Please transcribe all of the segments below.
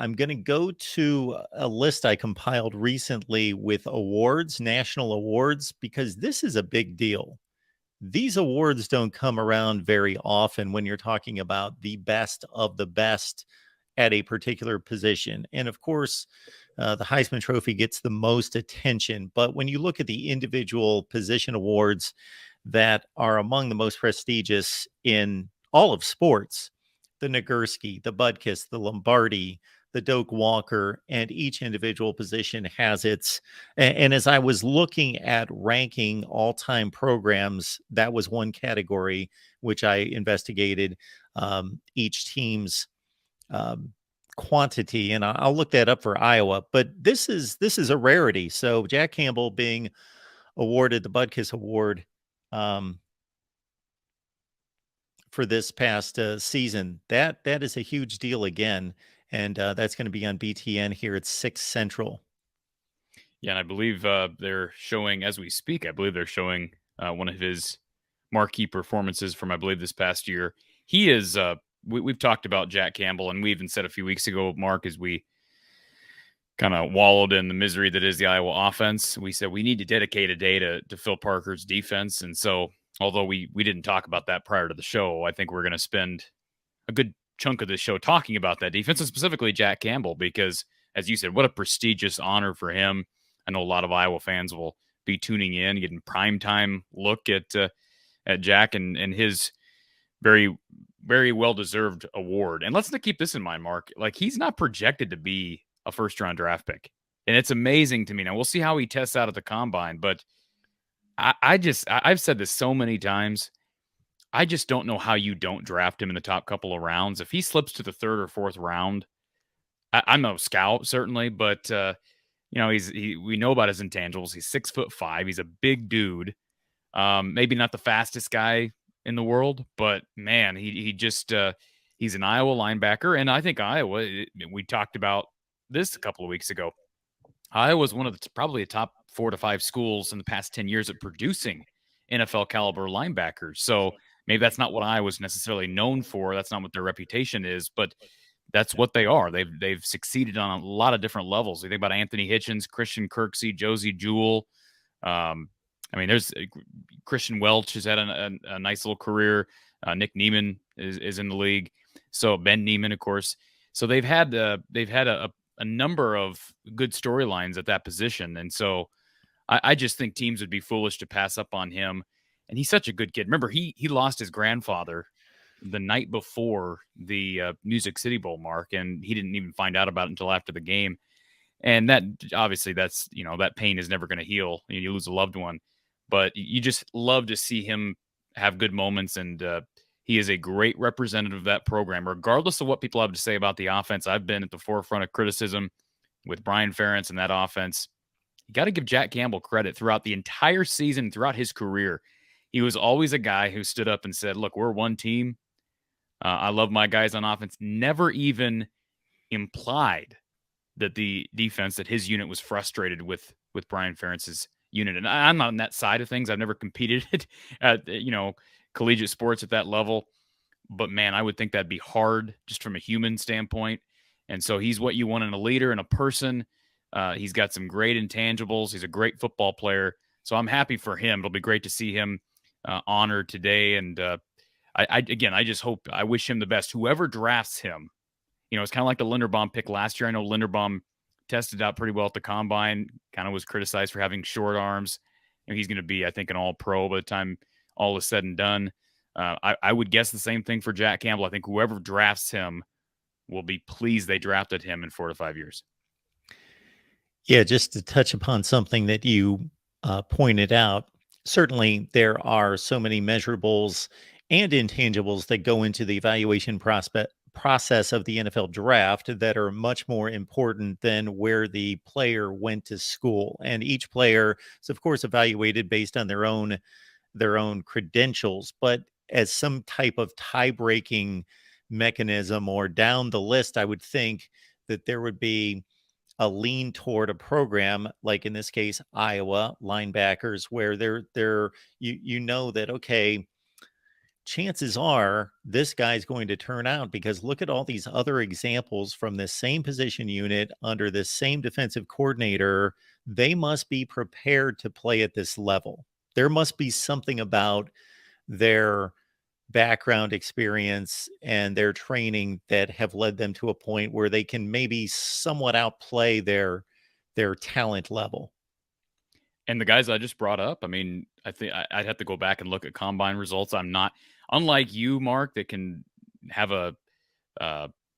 I'm going to go to a list I compiled recently with awards, national awards, because this is a big deal. These awards don't come around very often when you're talking about the best of the best at a particular position. And of course, the Heisman Trophy gets the most attention. But when you look at the individual position awards that are among the most prestigious in all of sports, the Nagurski, the Butkus, the Lombardi, the Doak Walker, and each individual position has its. And as I was looking at ranking all time programs, that was one category which I investigated each team's um, quantity, and I'll look that up for Iowa. But this is a rarity. So Jack Campbell being awarded the Butkus Award um, for this past season, that is a huge deal again, and that's going to be on BTN here at 6 Central. Yeah, and I believe they're showing, as we speak, I believe they're showing one of his marquee performances from, I believe, this past year. He is, we've talked about Jack Campbell, and we even said a few weeks ago, Mark, as we kind of wallowed in the misery that is the Iowa offense, we said we need to dedicate a day to Phil Parker's defense. And so, although we didn't talk about that prior to the show, I think we're going to spend a good chunk of the show talking about that defense, and specifically Jack Campbell, because, as you said, what a prestigious honor for him. I know a lot of Iowa fans will be tuning in, getting primetime look at Jack and his very, very well-deserved award. And let's not keep this in mind, Mark. Like, he's not projected to be a first-round draft pick. And it's amazing to me. Now, we'll see how he tests out at the combine, but I've said this so many times. I just don't know how you don't draft him in the top couple of rounds. If he slips to the third or fourth round, I'm no scout, certainly, but we know about his intangibles. He's 6'5". He's a big dude. Maybe not the fastest guy in the world, but man, he just he's an Iowa linebacker, and I think Iowa. We talked about this a couple of weeks ago. Iowa is one of the probably the top 4 to 5 schools in the past 10 years at producing NFL caliber linebackers. So maybe that's not what Iowa's necessarily known for. That's not what their reputation is, but that's what they are. They've succeeded on a lot of different levels. You think about Anthony Hitchens, Christian Kirksey, Josie Jewell. There's Christian Welch has had a nice little career. Nick Niemann is in the league. So Ben Niemann, of course. So they've had a number of good storylines at that position. And so I just think teams would be foolish to pass up on him. And he's such a good kid. Remember, he lost his grandfather the night before the Music City Bowl, Mark, and he didn't even find out about it until after the game. And that obviously that's, that pain is never going to heal. You lose a loved one, but you just love to see him have good moments. And he is a great representative of that program, regardless of what people have to say about the offense. I've been at the forefront of criticism with Brian Ferentz and that offense. You got to give Jack Campbell credit throughout the entire season, throughout his career. He was always a guy who stood up and said, look, we're one team. I love my guys on offense. Never even implied that the defense, that his unit was frustrated with Brian Ferentz's unit. And I'm not on that side of things. I've never competed at, collegiate sports at that level. But, man, I would think that'd be hard just from a human standpoint. And so he's what you want in a leader and a person. He's got some great intangibles. He's a great football player. So I'm happy for him. It'll be great to see him honored today. And I just hope, I wish him the best. Whoever drafts him, it's kind of like the Linderbaum pick last year. I know Linderbaum tested out pretty well at the combine, kind of was criticized for having short arms. He's going to be, I think, an all-pro by the time all is said and done. I would guess the same thing for Jack Campbell. I think whoever drafts him will be pleased they drafted him in 4 to 5 years. Yeah, just to touch upon something that you pointed out, certainly there are so many measurables and intangibles that go into the evaluation process of the NFL draft that are much more important than where the player went to school. And each player is, of course, evaluated based on their own credentials, but as some type of tie-breaking mechanism or down the list, I would think that there would be a lean toward a program like, in this case, Iowa linebackers, where they're that, okay, chances are this guy's going to turn out, because look at all these other examples from this same position unit under this same defensive coordinator. They must be prepared to play at this level. There must be something about their background experience and their training that have led them to a point where they can maybe somewhat outplay their talent level. And the guys I just brought up, I mean, I think I'd have to go back and look at combine results. I'm not, unlike you, Mark, that can have a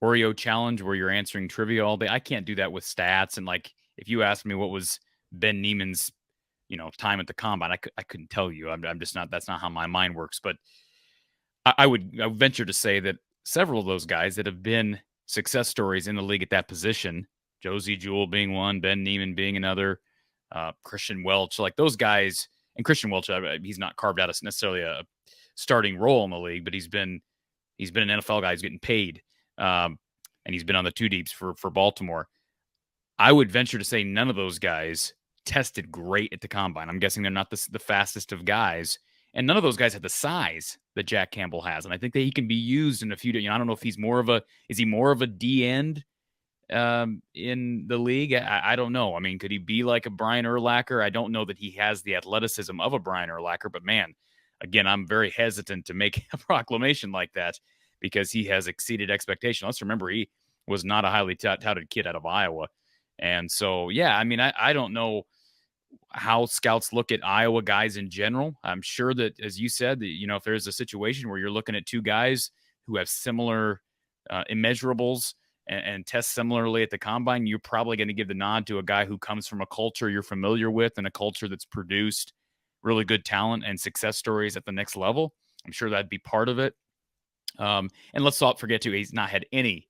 Oreo challenge where you're answering trivia all day. I can't do that with stats. And like, if you asked me what was Ben Neiman's, time at the combine, I couldn't tell you. I'm just not. That's not how my mind works. But I would venture to say that several of those guys that have been success stories in the league at that position, Josie Jewell being one, Ben Neiman being another, Christian Welch, like those guys. And Christian Welch, he's not carved out as necessarily a starting role in the league, but he's been an NFL guy who's getting paid, and he's been on the two deeps for Baltimore. I would venture to say none of those guys tested great at the combine. I'm guessing they're not the fastest of guys, and none of those guys had the size that Jack Campbell has. And I think that he can be used in a few. I don't know if he's more of a D end in the league? I don't know. I mean, could he be like a Brian Urlacher? I don't know that he has the athleticism of a Brian Urlacher, but man, again, I'm very hesitant to make a proclamation like that because he has exceeded expectation. Let's remember, he was not a highly touted kid out of Iowa. And so, yeah, I mean, I don't know how scouts look at Iowa guys in general. I'm sure that, as you said, that, if there's a situation where you're looking at two guys who have similar immeasurables and test similarly at the combine, you're probably going to give the nod to a guy who comes from a culture you're familiar with and a culture that's produced really good talent and success stories at the next level. I'm sure that'd be part of it. And let's not forget too, he's not had any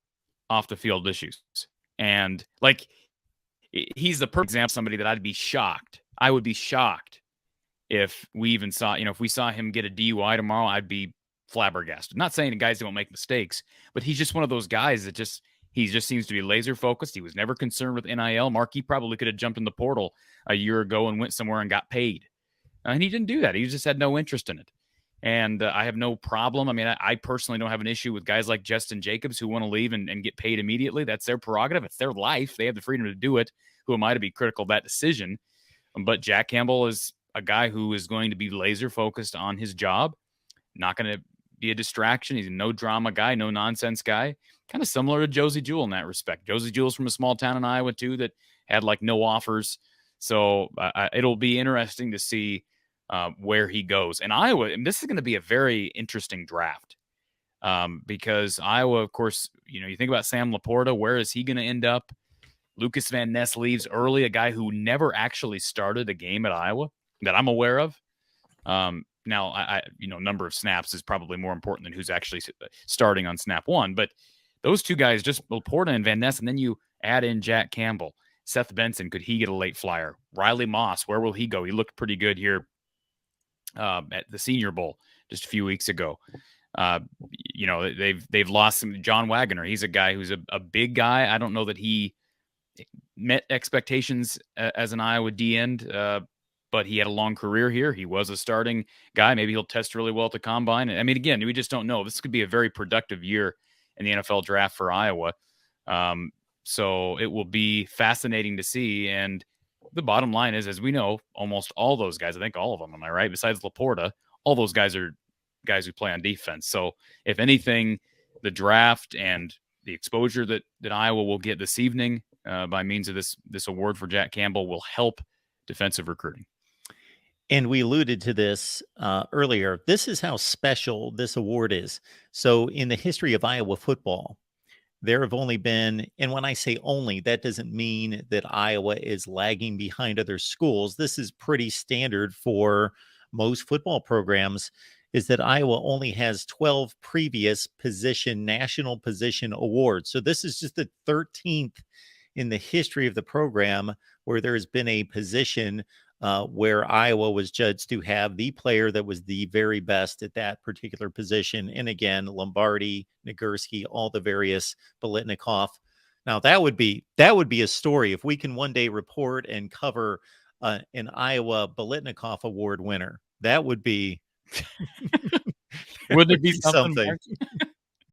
off the field issues. And like, he's the perfect example of somebody that I'd be shocked. I would be shocked if we even saw, if we saw him get a DUI tomorrow, I'd be flabbergasted. Not saying the guys don't make mistakes, but he's just one of those guys that he just seems to be laser focused. He was never concerned with NIL. Mark, he probably could have jumped in the portal a year ago and went somewhere and got paid. And he didn't do that. He just had no interest in it. And I have no problem. I mean, I personally don't have an issue with guys like Justin Jacobs who want to leave and get paid immediately. That's their prerogative. It's their life. They have the freedom to do it. Who am I to be critical of that decision? But Jack Campbell is a guy who is going to be laser focused on his job, not going to be a distraction. He's a no drama guy, no nonsense guy, kind of similar to Josie Jewell in that respect. Josie Jewell's from a small town in Iowa too that had like no offers. So it'll be interesting to see where he goes. And Iowa, and this is going to be a very interesting draft because Iowa, of course, you think about Sam Laporta, where is he going to end up? Lucas Van Ness leaves early, a guy who never actually started a game at Iowa that I'm aware of. Now, I number of snaps is probably more important than who's actually starting on snap one. But those two guys, just Laporta and Van Ness, and then you add in Jack Campbell, Seth Benson, could he get a late flyer? Riley Moss, where will he go? He looked pretty good here at the Senior Bowl just a few weeks ago. They've lost some. John Wagner, he's a guy who's a big guy. I don't know that he met expectations as an Iowa D end, but he had a long career here. He was a starting guy. Maybe he'll test really well at the combine. I mean, again, we just don't know. This could be a very productive year in the NFL draft for Iowa. So it will be fascinating to see. And the bottom line is, as we know, almost all those guys, I think all of them, am I right? Besides Laporta, all those guys are guys who play on defense. So if anything, the draft and the exposure that Iowa will get this evening by means of this award for Jack Campbell will help defensive recruiting. And we alluded to this earlier. This is how special this award is. So in the history of Iowa football, there have only been, and when I say only, that doesn't mean that Iowa is lagging behind other schools. This is pretty standard for most football programs, is that Iowa only has 12 previous national position awards. So this is just the 13th in the history of the program where there has been a position where Iowa was judged to have the player that was the very best at that particular position. And again, Lombardi, Nagurski, all the various, Bolitnikoff. Now that would be a story if we can one day report and cover an Iowa Bolitnikoff Award winner. That would be Would there would be be something, something. Mark?